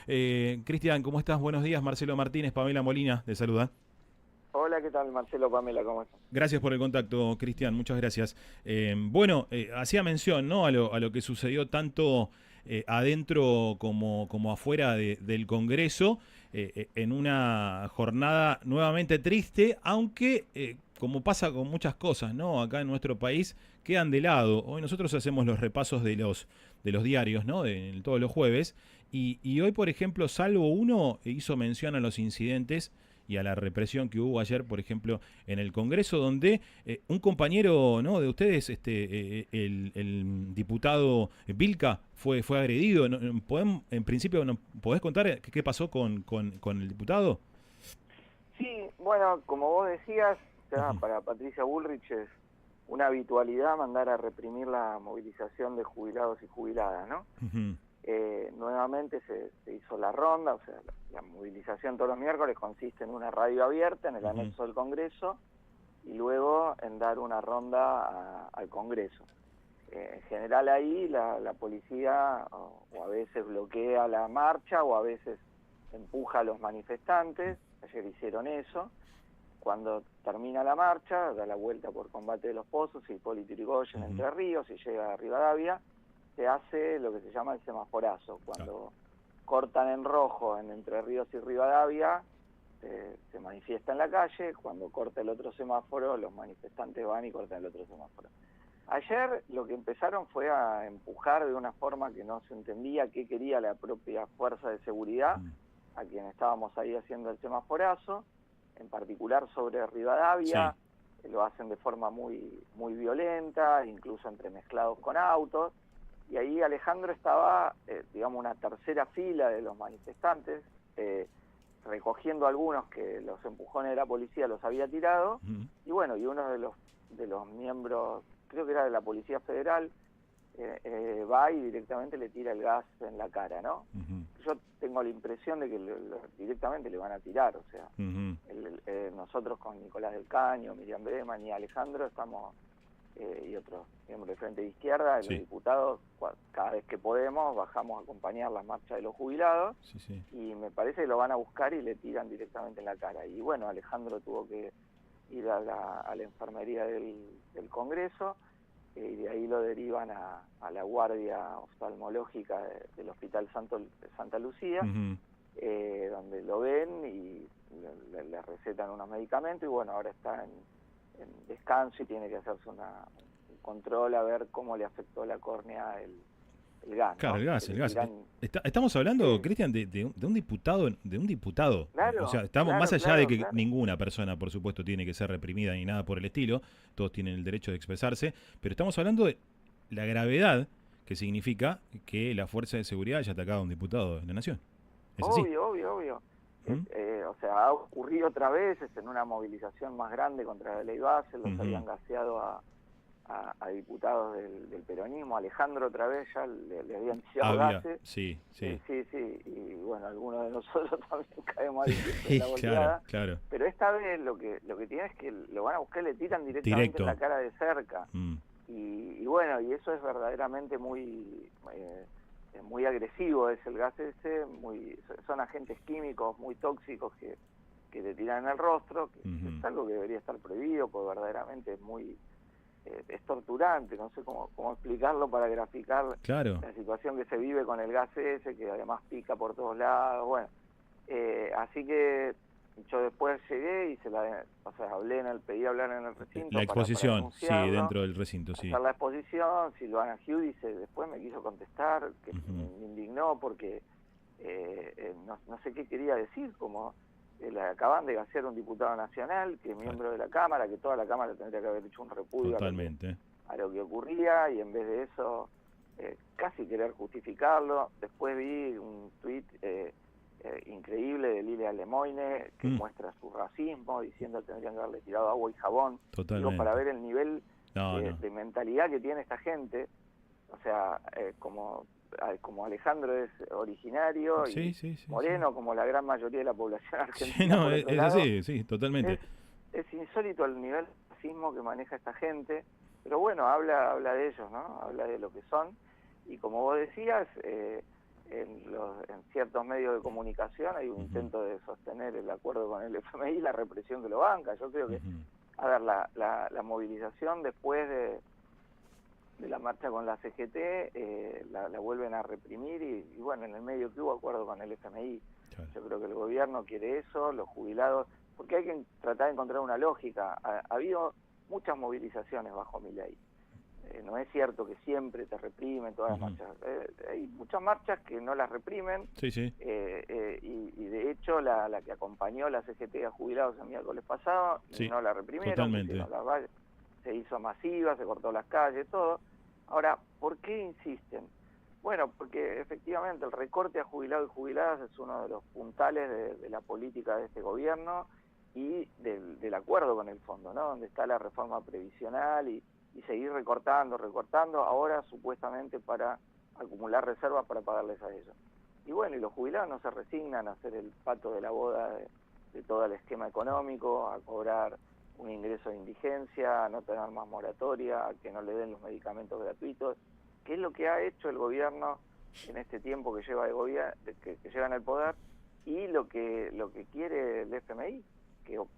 Cristian, ¿cómo estás? Buenos días. Marcelo Martínez, Pamela Molina, de saluda. Hola, ¿qué tal, Marcelo, Pamela? ¿Cómo estás? Gracias por el contacto, Cristian, muchas gracias. Hacía mención, ¿no? A lo que sucedió tanto adentro como afuera del Congreso, en una jornada nuevamente triste, aunque, como pasa con muchas cosas, ¿no? Acá en nuestro país quedan de lado. Hoy nosotros hacemos los repasos de los diarios, ¿no? Todos los jueves, y hoy, por ejemplo, salvo uno, hizo mención a los incidentes y a la represión que hubo ayer, por ejemplo, en el Congreso, donde un compañero, ¿no?, de ustedes, el diputado Vilca, fue agredido. En principio, ¿no podés contar qué pasó con el diputado? Sí, bueno, como vos decías, ya Ujú, para Patricia Bullrich es una habitualidad mandar a reprimir la movilización de jubilados y jubiladas, ¿no? ujú, Nuevamente se hizo la ronda, o sea, la movilización todos los miércoles consiste en una radio abierta en el ujú, anexo del Congreso y luego en dar una ronda al Congreso. En general ahí la policía o a veces bloquea la marcha o a veces empuja a los manifestantes. Ayer hicieron eso. Cuando termina la marcha, da la vuelta por Combate de los Pozos y Hipólito Yrigoyen, ujú. Entre Ríos, y llega a Rivadavia, se hace lo que se llama el semaforazo. Claro. Cuando cortan en rojo en Entre Ríos y Rivadavia, se manifiesta en la calle. Cuando corta el otro semáforo, los manifestantes van y cortan el otro semáforo. Ayer lo que empezaron fue a empujar de una forma que no se entendía qué quería la propia fuerza de seguridad, Mm. a quien estábamos ahí haciendo el semaforazo, en particular sobre Sí. Rivadavia. Lo hacen de forma muy violenta, incluso entremezclados con autos, y ahí Alejandro estaba, digamos, una tercera fila de los manifestantes, eh, recogiendo algunos que los empujones de la policía los había tirado, Ujú, y bueno, y uno de los miembros, creo que era de la Policía Federal, va y directamente le tira el gas en la cara, ¿no? ujú, Yo tengo la impresión de que directamente le van a tirar, o sea, ujú. nosotros con Nicolás del Caño, Miriam Breman y Alejandro estamos, y otros miembros del Frente de Izquierda, los Sí, diputados, cada vez que podemos bajamos a acompañar las marchas de los jubilados, sí, sí. y me parece que lo van a buscar y le tiran directamente en la cara. Y bueno, Alejandro tuvo que ir a la enfermería del Congreso, y de ahí lo derivan a la guardia oftalmológica del Hospital Santa Lucía, Ujú. donde lo ven y le recetan unos medicamentos, y bueno, ahora está en descanso y tiene que hacerse un control a ver cómo le afectó la córnea el gas, Claro, ¿no? el Que gas, el le gas. tiran... Estamos hablando, Sí, Cristian, de un diputado, de un diputado. O sea, claro, estamos más claro, allá de claro, que claro. ninguna persona, por supuesto, tiene que ser reprimida ni nada por el estilo. Todos tienen el derecho de expresarse, pero estamos hablando de la gravedad que significa que la fuerza de seguridad haya atacado a un diputado de la nación. ¿Es así? Obvio, obvio, obvio. ¿Mm? O sea, ha ocurrido otra vez en una movilización más grande contra la ley Basel, los Ujú. habían gaseado a diputados del peronismo. Alejandro otra vez ya le habían tirado Había, gases. sí, sí. Sí, sí, y bueno, algunos de nosotros también caemos ahí siempre en Sí, la claro, volteada. claro. Pero esta vez lo que tiene es que lo van a buscar y le tiran directamente en la Directo. cara de cerca. Mm. Y bueno, y eso es verdaderamente muy agresivo, es el gas ese, son agentes químicos muy tóxicos que le tiran en el rostro, que Ujú. es algo que debería estar prohibido, porque verdaderamente es torturante. No sé cómo explicarlo para graficar Claro. la situación que se vive con el gas ese, que además pica por todos lados. Bueno, así que yo después llegué y o sea, pedí hablar en el La recinto para exposición, sí, denunciarlo, dentro del recinto, sí. hacer la exposición. Silvana Giudice después me quiso contestar, que Ujú. me indignó porque no sé qué quería decir, como le acaban de gasear un diputado nacional, que es Claro, miembro de la Cámara, que toda la Cámara tendría que haber hecho un repudio totalmente. a lo que ocurría, y en vez de eso casi querer justificarlo. Después vi un tuit increíble de Lilia Lemoine que Mm, muestra su racismo, diciendo que tendrían que haberle tirado agua y jabón. Digo, para totalmente. ver el nivel No, no. de mentalidad que tiene esta gente. O sea, como Alejandro es originario Sí, y sí, sí, sí. moreno, como la gran mayoría de la población Sí, argentina no, por es, otro es lado, así, sí, totalmente. es, es insólito el nivel de racismo que maneja esta gente. Pero bueno, habla de ellos, ¿no? Habla de lo que son. Y como vos decías, en ciertos medios de comunicación hay un intento de sostener el acuerdo con el FMI y la represión que lo banca. Yo creo que, a ver, la movilización después de la marcha con la CGT la vuelven a reprimir y bueno, en el medio que hubo acuerdo con el FMI. Claro. Yo creo que el gobierno quiere eso, los jubilados, porque hay que tratar de encontrar una lógica. Ha habido muchas movilizaciones bajo Milei. No es cierto que siempre te reprimen todas las marchas. Hay muchas marchas que no las reprimen. Sí, sí. Y de hecho la que acompañó la CGT a jubilados el miércoles pasado, sí, no la reprimieron. Totalmente. Se hizo masiva, se cortó las calles, todo. Ahora, ¿por qué insisten? Bueno, porque efectivamente el recorte a jubilados y jubiladas es uno de los puntales de la política de este gobierno y del acuerdo con el fondo, ¿no? Donde está la reforma previsional y seguir recortando, ahora supuestamente para acumular reservas para pagarles a ellos. Y bueno, y los jubilados no se resignan a hacer el pato de la boda de todo el esquema económico, a cobrar un ingreso de indigencia, a no tener más moratoria, a que no le den los medicamentos gratuitos, que es lo que ha hecho el gobierno en este tiempo que lleva que lleva en el poder, y lo que quiere el FMI,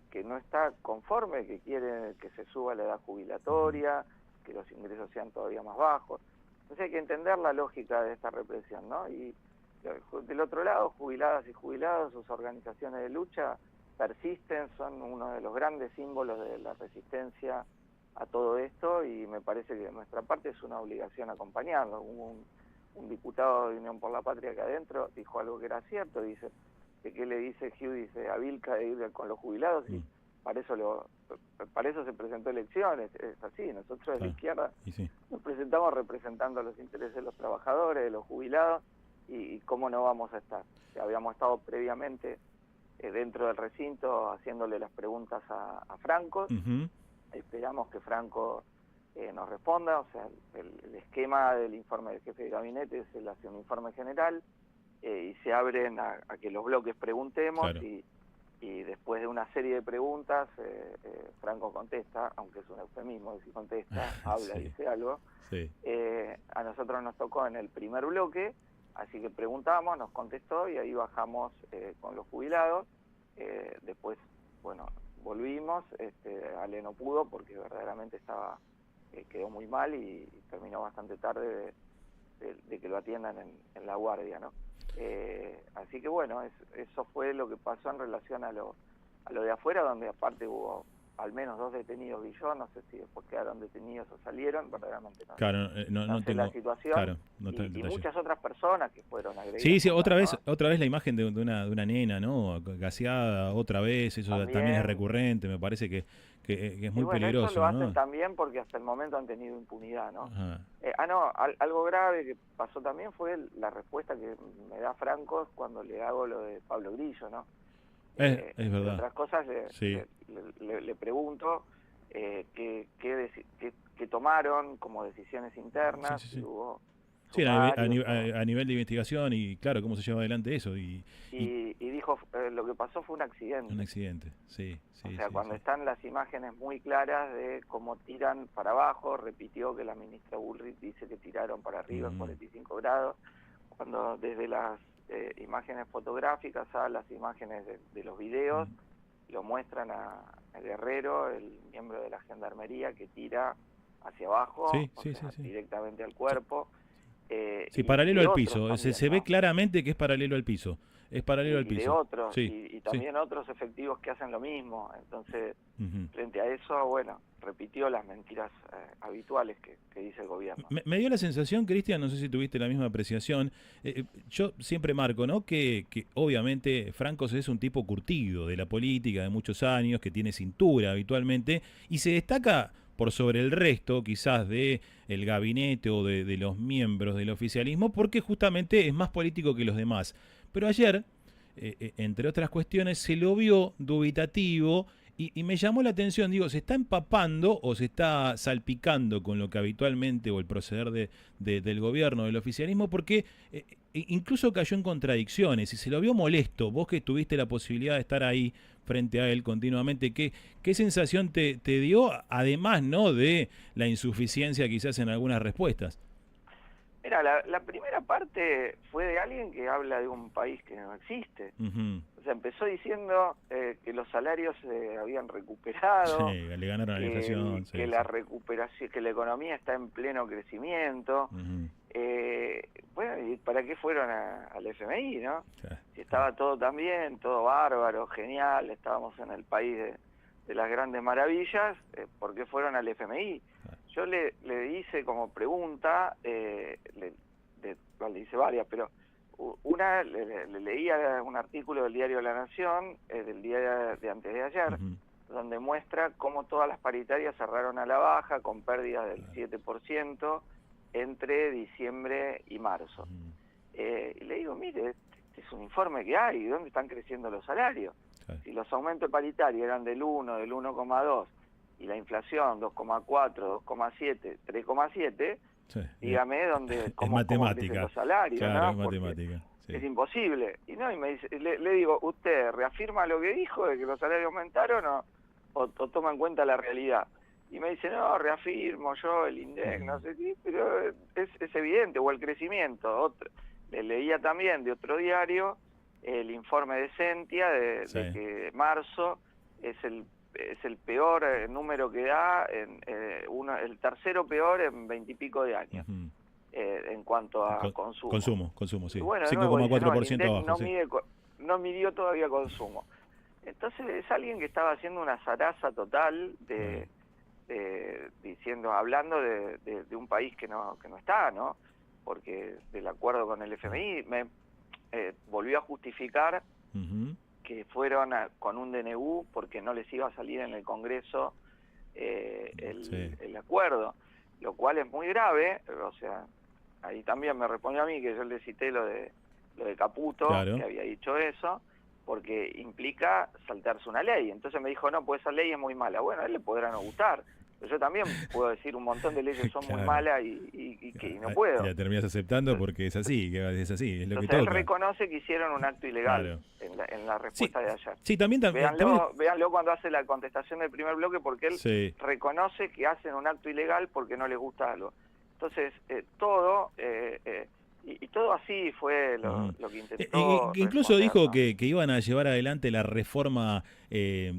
que no está conforme, que quiere que se suba la edad jubilatoria, que los ingresos sean todavía más bajos. Entonces hay que entender la lógica de esta represión, ¿no? Y del otro lado, jubiladas y jubilados, sus organizaciones de lucha persisten, son uno de los grandes símbolos de la resistencia a todo esto y me parece que de nuestra parte es una obligación acompañarlos. Un diputado de Unión por la Patria que adentro dijo algo que era cierto, dice, que qué le dice Hugh, dice a Vilca de ir con los jubilados y para eso se presentó elecciones, es así, nosotros de la izquierda nos presentamos representando los intereses de los trabajadores, de los jubilados y cómo no vamos a estar. Habíamos estado previamente dentro del recinto haciéndole las preguntas a Franco, esperamos que Franco nos responda, o sea, el esquema del informe del jefe de gabinete es él hace un informe general y se abren a que los bloques preguntemos, claro. Y después de una serie de preguntas Franco contesta, aunque es un eufemismo decir contesta, habla, sí. Dice algo. Sí. A nosotros nos tocó en el primer bloque, así que preguntamos, nos contestó y ahí bajamos con los jubilados. Después, bueno, volvimos, Ale no pudo porque verdaderamente quedó muy mal y terminó bastante tarde de que lo atiendan en la guardia, ¿no? Así que bueno, eso fue lo que pasó en relación a lo de afuera, donde aparte hubo al menos 2 detenidos y yo, no sé si después quedaron detenidos o salieron, verdaderamente no. Claro, no tengo la situación, claro, y muchas otras personas que fueron agredidas. Sí, otra vez la imagen de una nena, ¿no? Gaseada, otra vez, eso también es recurrente, me parece que es muy peligroso. Eso lo hacen ¿no? también porque hasta el momento han tenido impunidad, ¿no? Algo grave que pasó también fue la respuesta que me da Franco cuando le hago lo de Pablo Grillo, ¿no? Es verdad. Otras cosas le pregunto qué tomaron como decisiones internas. Sí. Sí, a nivel de investigación y claro, cómo se lleva adelante eso. Y dijo, lo que pasó fue un accidente. Un accidente, sí. O sea, cuando están las imágenes muy claras de cómo tiran para abajo, repitió que la ministra Bullrich dice que tiraron para arriba en 45 grados, cuando desde las imágenes fotográficas a las imágenes de los videos, lo muestran a Guerrero, el miembro de la gendarmería, que tira hacia abajo, directamente al cuerpo. Sí, paralelo al piso, también, se ve claramente que es paralelo al piso. Es paralelo al piso. De otros, y también otros efectivos que hacen lo mismo. Entonces, frente a eso, bueno, repitió las mentiras habituales que dice el gobierno. Me dio la sensación, Cristian, no sé si tuviste la misma apreciación, yo siempre marco, ¿no? Que obviamente Franco es un tipo curtido de la política de muchos años, que tiene cintura habitualmente, y se destaca por sobre el resto, quizás, de el gabinete o de los miembros del oficialismo, porque justamente es más político que los demás. Pero ayer, entre otras cuestiones, se lo vio dubitativo y me llamó la atención, digo, ¿se está empapando o se está salpicando con lo que habitualmente o el proceder del gobierno, del oficialismo? Porque incluso cayó en contradicciones y se lo vio molesto. Vos que tuviste la posibilidad de estar ahí frente a él continuamente, ¿qué sensación te dio, además, ¿no?, de la insuficiencia quizás en algunas respuestas? Mira, la primera parte fue de alguien que habla de un país que no existe. Ujú. O sea, empezó diciendo que los salarios se habían recuperado, Sí, le ganaron a la inflación, que sí, la sí. recuperación, que la economía está en pleno crecimiento. Ujú. Bueno, ¿y para qué fueron al FMI, no? Sí, Si sí. estaba todo tan bien, todo bárbaro, genial, estábamos en el país de las grandes maravillas, ¿por qué fueron al FMI? Yo le hice como pregunta, le hice varias, pero una, le leía un artículo del diario La Nación, del día de antes de ayer, Ujú. donde muestra cómo todas las paritarias cerraron a la baja con pérdidas del 7% entre diciembre y marzo. Ujú. Y le digo, mire, este es un informe que hay, ¿dónde están creciendo los salarios? Claro. Si los aumentos paritarios eran del 1, del 1,2 y la inflación 2,4, 2,7, 3,7, Sí, dígame es cómo crecen matemática. los salarios, Claro, ¿no? es Porque matemática. Sí. es imposible. Y no, y me dice, le digo, ¿usted reafirma lo que dijo de que los salarios aumentaron o toma en cuenta la realidad? Y me dice, no, reafirmo yo el INDEC, no Ujú. sé qué, pero es evidente, o el crecimiento. Le leía también de otro diario el informe de Sentia Sí. de que marzo es el peor número que da, el tercero peor en 20 y pico de años, Ujú. en cuanto a Con- consumo. consumo, Y sí. bueno, de cinco nuevo coma dice, cuatro no, el por ciento INDEC abajo, sí. no midió todavía consumo. Entonces es alguien que estaba haciendo una zaraza total Claro. diciendo, hablando de un país que no está, ¿no? Porque del acuerdo con el FMI volvió a justificar Ujú. que fueron con un DNU porque no les iba a salir en el Congreso Sí. el acuerdo, lo cual es muy grave. O sea, ahí también me respondió a mí que yo le cité lo de Caputo, que Claro. había dicho eso, porque implica saltarse una ley. Entonces me dijo, no, pues esa ley es muy mala. Bueno, a él le podrá no gustar, pero yo también puedo decir un montón de leyes son muy Claro. malas y no Y puedo. la terminas aceptando Entonces, porque es así, es lo que entonces él toca. reconoce que hicieron un acto ilegal Claro. en la Sí, respuesta de ayer. sí, también, también, Véanlo cuando hace la contestación del primer bloque, porque él sí. reconoce que hacen un acto ilegal porque no les gusta algo. Entonces, todo, y todo así fue Ujú. lo que intentó Incluso responder, dijo ¿no? que iban a llevar adelante la reforma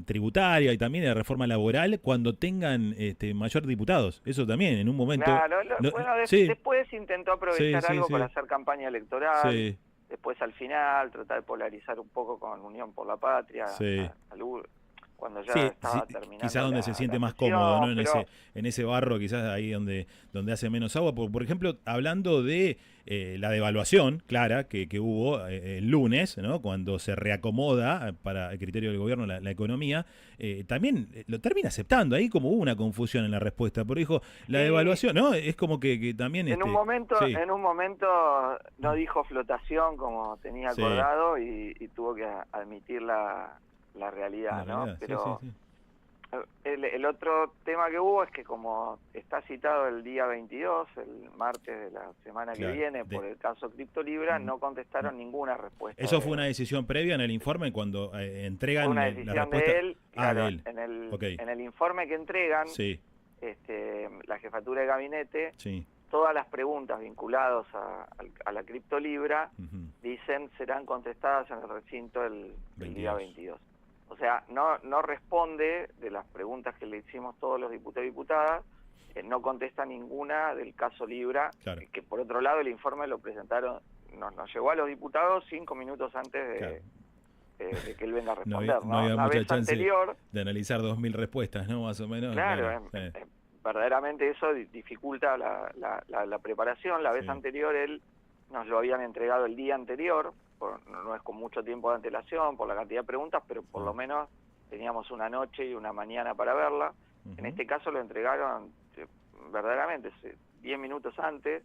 tributaria y también la reforma laboral cuando tengan mayor diputados. Eso también, en un momento. Claro, bueno, Sí, después intentó sí, aprovechar sí, algo para sí, hacer campaña electoral, sí, después al final tratar de polarizar un poco con Unión por la Patria, sí. cuando ya Sí, sí, estaba quizás terminando donde se la siente más cómodo, ¿no? sesión, pero En ese barro, quizás ahí donde hace menos agua. Por ejemplo, hablando de la devaluación clara que hubo el lunes, ¿no? Cuando se reacomoda para el criterio del gobierno la economía, también lo termina aceptando. Ahí como hubo una confusión en la respuesta, pero dijo, la sí, devaluación, ¿no? Es como que también, sí, en un momento no dijo flotación como tenía sí, acordado y tuvo que admitir la la realidad, ¿no? realidad, sí, sí, Pero sí. el otro tema que hubo es que como está citado el día 22, el martes de la semana que Claro. viene, por el caso Criptolibra, no contestaron ninguna respuesta ¿Eso fue una decisión previa en el informe cuando fue entregan una la decisión respuesta? de él, Ah, de claro, él. Ok. en el informe que entregan, Sí, la jefatura de gabinete, sí. todas las preguntas vinculadas a la criptolibra, Ujú. dicen, serán contestadas en el recinto el día 22. 22. O sea, no responde de las preguntas que le hicimos todos los diputados y diputadas, no contesta ninguna del caso Libra, Claro, que por otro lado el informe lo presentaron, nos llegó a los diputados 5 minutos antes claro. de que él venga a No había, responder, no ¿no? había La mucha vez chance anterior, de analizar 2000 respuestas, ¿no? Más o menos, claro, claro. verdaderamente eso dificulta la preparación. La vez Sí. anterior él nos lo habían entregado el día anterior, no es con mucho tiempo de antelación por la cantidad de preguntas, pero por lo menos teníamos una noche y una mañana para verla. En Ujú. este caso lo entregaron verdaderamente 10 minutos antes,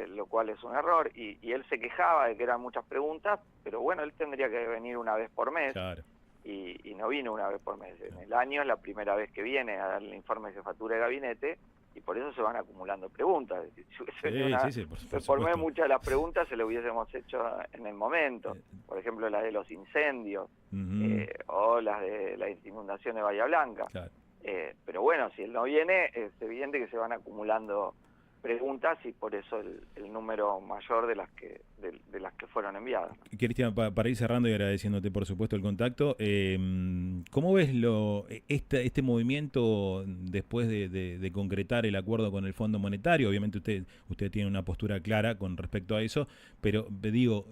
lo cual es un error, y él se quejaba de que eran muchas preguntas, pero bueno, él tendría que venir una vez por mes, Claro. y no vino una vez por mes. En Claro. el año es la primera vez que viene a dar el informe de jefatura de gabinete, y por eso se van acumulando preguntas. Si hubiese venido Sí, una sí, sí, por por mes, supuesto. muchas de las preguntas se las hubiésemos hecho en el momento. Eh, Por ejemplo, la de los incendios, Ujú. o las de la inundación de Bahía Blanca. Claro. Pero bueno, si él no viene, es evidente que se van acumulando preguntas y por eso el número mayor de las que fueron enviadas. Cristian, para ir cerrando y agradeciéndote por supuesto el contacto, ¿cómo ves este movimiento después de concretar el acuerdo con el Fondo Monetario? Obviamente usted tiene una postura clara con respecto a eso, pero digo,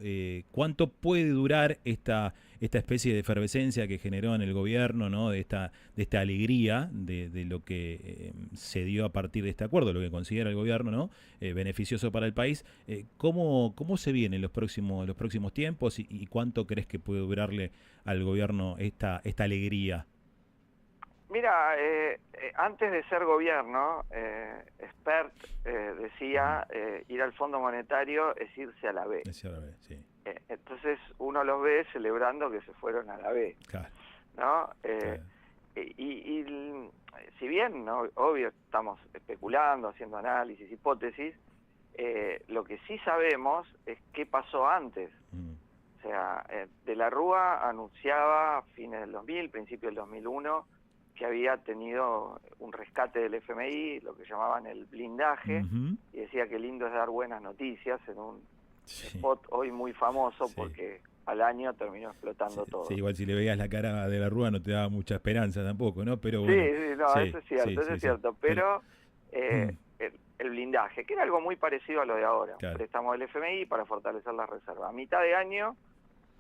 ¿cuánto puede durar esta especie de efervescencia que generó en el gobierno, ¿no? de esta alegría de lo que se dio a partir de este acuerdo, lo que considera el gobierno, ¿no? Beneficioso para el país? ¿Cómo se vienen los próximos tiempos y cuánto crees que puede durarle al gobierno esta alegría? Mira, antes de ser gobierno, Spert decía ir al Fondo Monetario es irse a la B. Sí. Entonces uno los ve celebrando que se fueron a la B, Claro. ¿no? Claro. Y si bien, ¿no? Obvio, estamos especulando, haciendo análisis, hipótesis, lo que sí sabemos es qué pasó antes. O sea, De la Rúa anunciaba a fines del 2000, principios del 2001, que había tenido un rescate del FMI, lo que llamaban el blindaje, y decía que lindo es dar buenas noticias en un spot hoy muy famoso, porque al año terminó explotando todo. Sí, igual si le veías la cara de la Rúa no te daba mucha esperanza tampoco, ¿no? Pero bueno, eso es cierto, pero el blindaje, que era algo muy parecido a lo de ahora, claro. Préstamo del FMI para fortalecer la reserva. A mitad de año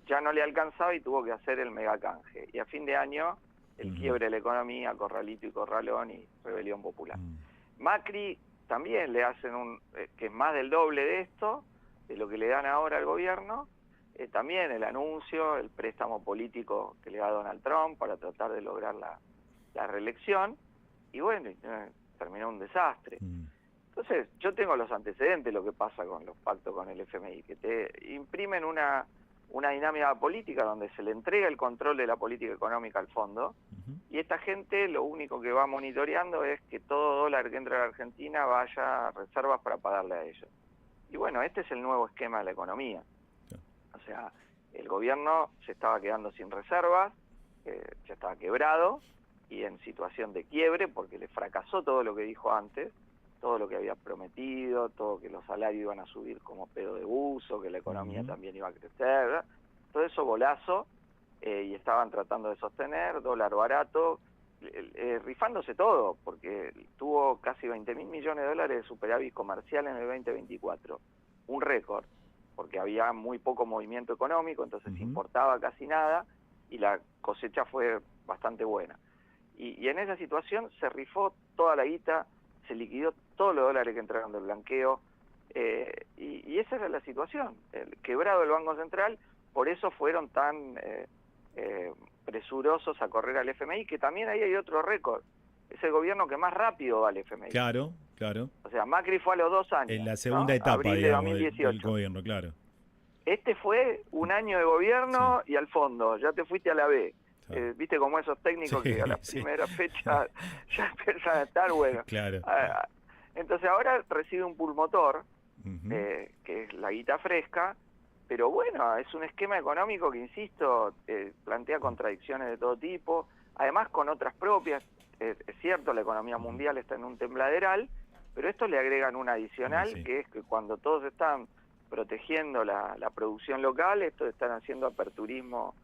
ya no le alcanzaba y tuvo que hacer el megacanje, y a fin de año el quiebre de la economía, Corralito y Corralón y rebelión popular. Macri también le hacen que es más del doble de esto, de lo que le dan ahora al gobierno, también el anuncio, el préstamo político que le da Donald Trump para tratar de lograr la reelección, y bueno, terminó un desastre. Entonces, yo tengo los antecedentes de lo que pasa con los pactos con el FMI, que te imprimen una dinámica política donde se le entrega el control de la política económica al fondo, y esta gente lo único que va monitoreando es que todo dólar que entra a la Argentina vaya a reservas para pagarle a ellos. Y bueno, este es el nuevo esquema de la economía. O sea, el gobierno se estaba quedando sin reservas, ya estaba quebrado y en situación de quiebre porque le fracasó todo lo que dijo antes, todo lo que había prometido, todo que los salarios iban a subir como pedo de buzo, que la economía también iba a crecer, ¿verdad? Todo eso golazo, y estaban tratando de sostener, dólar barato, rifándose todo, porque tuvo casi 20.000 millones de dólares de superávit comercial en el 2024, un récord, porque había muy poco movimiento económico, entonces importaba casi nada, y la cosecha fue bastante buena. Y en esa situación se rifó toda la guita, se liquidó todos los dólares que entraron del blanqueo, y esa era la situación, quebrado el Banco Central, por eso fueron tan presurosos a correr al FMI, que también ahí hay otro récord, es el gobierno que más rápido va al FMI. Claro. O sea, Macri fue a los 2 años. En la segunda etapa, abril digamos, de 2018. del gobierno, claro. Este fue un año de gobierno y al fondo, ya te fuiste a la B. Viste como esos técnicos que a la primera fecha ya empiezan a estar, bueno. Claro. Entonces ahora recibe un pulmotor, que es la guita fresca, pero bueno, es un esquema económico que, insisto, plantea contradicciones de todo tipo, además con otras propias. Es cierto, la economía mundial está en un tembladeral, pero esto le agregan un adicional, que es que cuando todos están protegiendo la producción local, estos están haciendo aperturismo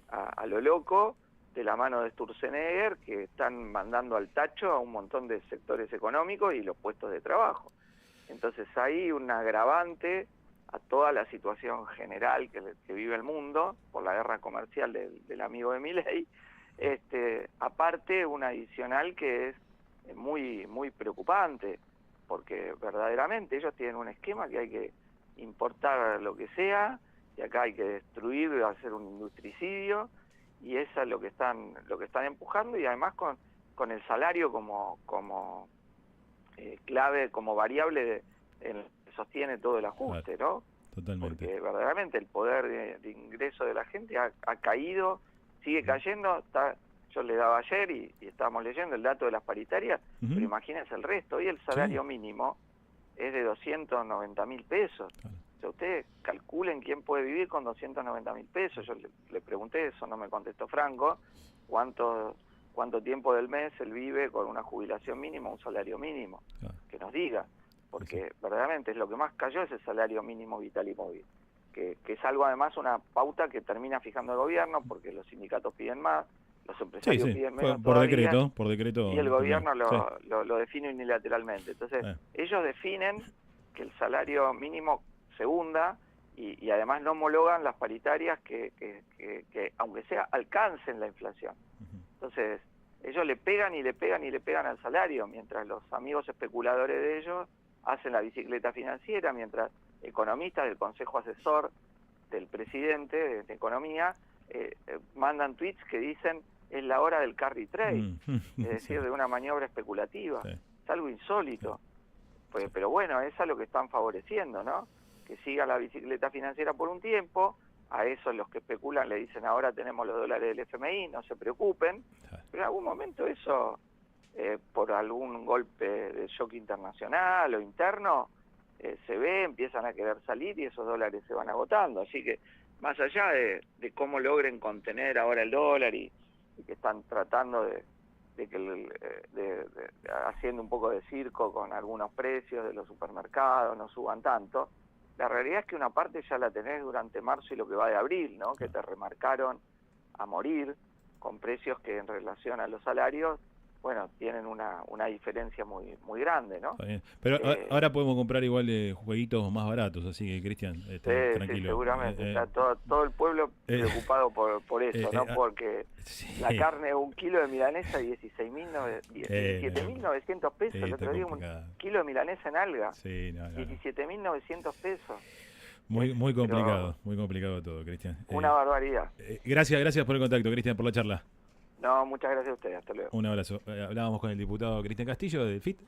a lo loco, de la mano de Sturzenegger, que están mandando al tacho a un montón de sectores económicos y los puestos de trabajo. Entonces hay un agravante a toda la situación general que vive el mundo por la guerra comercial del amigo de Milei, aparte un adicional que es muy, muy preocupante, porque verdaderamente ellos tienen un esquema que hay que importar lo que sea, y acá hay que destruir, hacer un industricidio, y eso es lo que están empujando, y además con el salario como clave, como variable que sostiene todo el ajuste, ¿no? Totalmente. Porque verdaderamente el poder de ingreso de la gente ha caído, sigue cayendo. Yo le daba ayer y estábamos leyendo el dato de las paritarias, pero imagínense el resto. Hoy el salario mínimo es de 290.000 pesos. Claro. O sea, ustedes calculen quién puede vivir con 290.000 pesos. Yo le pregunté eso, no me contestó Franco, cuánto tiempo del mes él vive con una jubilación mínima, un salario mínimo, que nos diga. porque verdaderamente es lo que más cayó es el salario mínimo vital y móvil, que es algo además, una pauta que termina fijando el gobierno, porque los sindicatos piden más, los empresarios piden menos por todavía, decreto. y el gobierno Sí. lo define unilateralmente. Entonces, ellos definen que el salario mínimo se hunda y además no homologan las paritarias que aunque sea, alcancen la inflación. Entonces, ellos le pegan y le pegan y le pegan al salario, mientras los amigos especuladores de ellos hacen la bicicleta financiera, mientras economistas del Consejo Asesor del presidente de Economía mandan tweets que dicen es la hora del carry trade, es decir, de una maniobra especulativa. Es algo insólito. Pues, pero bueno, es a lo que están favoreciendo, ¿no? Que siga la bicicleta financiera por un tiempo. A eso los que especulan le dicen ahora tenemos los dólares del FMI, no se preocupen, pero en algún momento eso, por algún golpe de shock internacional o interno, se ve, empiezan a querer salir y esos dólares se van agotando. Así que más allá de cómo logren contener ahora el dólar y que están tratando de haciendo un poco de circo con algunos precios de los supermercados, no suban tanto, la realidad es que una parte ya la tenés durante marzo y lo que va de abril, ¿no? Que te remarcaron a morir con precios que en relación a los salarios, bueno, tienen una diferencia muy grande, ¿no? Está bien. Pero ahora podemos comprar igual de jueguitos más baratos, así que Cristian, tranquilo. Sí, seguramente. Está todo el pueblo preocupado por eso, ¿no? Porque la carne, un kilo de milanesa, 17.900 pesos. El otro día un kilo de milanesa en alga, 17.900 pesos. Muy complicado, muy complicado todo, Cristian. Una barbaridad. Gracias por el contacto, Cristian, por la charla. No, muchas gracias a ustedes. Hasta luego. Un abrazo. Hablábamos con el diputado Cristian Castillo del FIT.